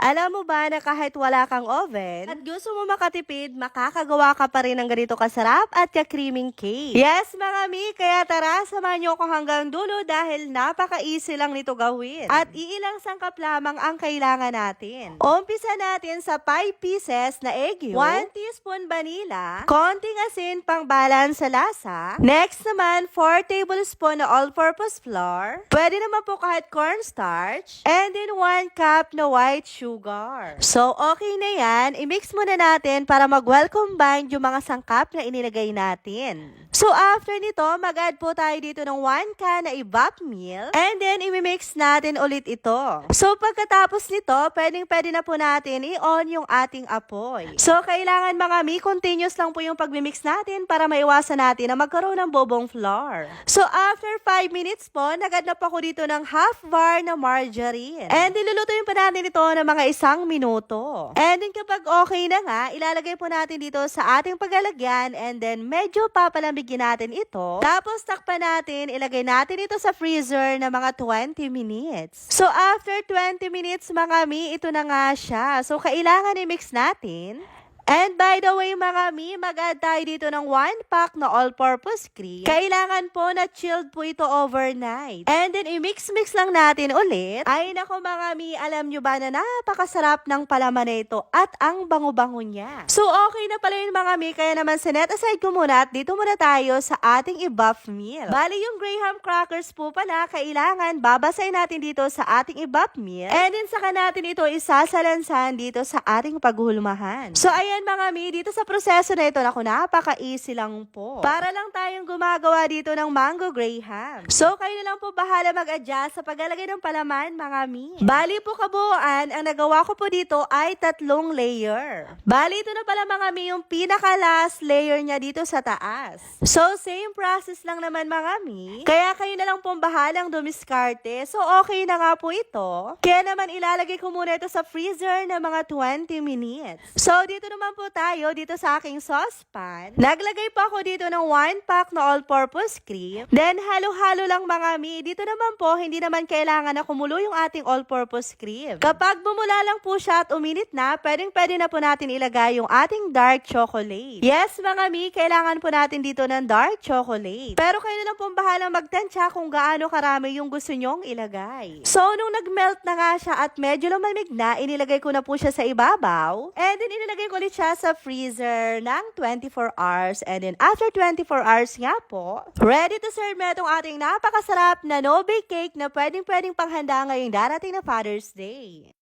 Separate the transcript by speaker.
Speaker 1: Alam mo ba na kahit wala kang oven at gusto mo makatipid, makakagawa ka pa rin ng ganito kasarap at ka-creaming cake? Yes, mga mi, kaya tara, samahan niyo ako hanggang dulo dahil napaka-easy lang nito gawin. At iilang sangkap lamang ang kailangan natin. Umpisa natin sa 5 pieces na egg yolk, 1 teaspoon vanilla, konting asin pang balance sa lasa. Next naman, 4 tablespoon na all-purpose flour. Pwede naman po kahit cornstarch. And then 1 cup na white sugar. So, okay na yan. I-mix muna natin para mag-well combine yung mga sangkap na inilagay natin. So, after nito, mag-add po tayo dito ng 1 can na evap milk. And then, i-mix natin ulit ito. So, pagkatapos nito, pwedeng-pwede na po natin i-on yung ating apoy. So, kailangan mga mi, continuous lang po yung pag-mix natin para maiwasan natin na magkaroon ng bobong flour. So, after 5 minutes po, nag-add na po ako dito ng half bar na margarine. And nilulutuin pa natin ito ng mga 1 minuto. And then kapag okay na nga, ilalagay po natin dito sa ating paglalagyan and then medyo papalamigin natin ito. Tapos takpan natin, ilagay natin ito sa freezer na mga 20 minutes. So after 20 minutes mga mi, ito na nga siya. So kailangan i-mix natin. And by the way mga mi, mag-add tayo dito ng 1 pack na all-purpose cream. Kailangan po na chilled po ito overnight. And then i-mix-mix lang natin ulit. Ay nako mga mi, alam nyo ba na napakasarap ng palaman na ito at ang bango-bango niya. So okay na pala yun mga mi, kaya naman sinet aside ko muna at dito muna tayo sa ating i-buff meal. Bali yung graham crackers po pala, kailangan babasay natin dito sa ating i-buff meal. And then saka natin ito isasalansan dito sa ating paghulmahan. So ayan mga mi, dito sa proseso na ito, naku, napaka-easy lang po. Para lang tayong gumagawa dito ng mango graham. So, kayo na lang po bahala mag-adjust sa paglalagay ng palaman, mga mi. Bali po kabuuan, ang nagawa ko po dito ay 3 layer. Bali, ito na pala mga mi, yung pinaka-last layer niya dito sa taas. So, same process lang naman mga mi. Kaya kayo na lang po bahalang dumiskarte. So, okay na nga po ito. Kaya naman ilalagay ko muna ito sa freezer na mga 20 minutes. So, dito naman po tayo dito sa aking saucepan. Naglagay po ako dito ng 1 pack na all-purpose cream. Then, halo-halo lang mga mi. Dito naman po, hindi naman kailangan na kumulo yung ating all-purpose cream. Kapag bumula lang po siya at uminit na, pwedeng-pwede na po natin ilagay yung ating dark chocolate. Yes, mga mi, kailangan po natin dito ng dark chocolate. Pero kayo na lang po bahalang magtansya kung gaano karami yung gusto nyong ilagay. So, nung nag-melt na nga siya at medyo lumamig na, inilagay ko na po siya sa ibabaw. And then, inilagay ko ulit siya sa freezer ng 24 hours. And then, after 24 hours nga po, ready to serve na itong ating napakasarap na no-bake cake na pwedeng-pwedeng panghanda ngayong darating na Father's Day.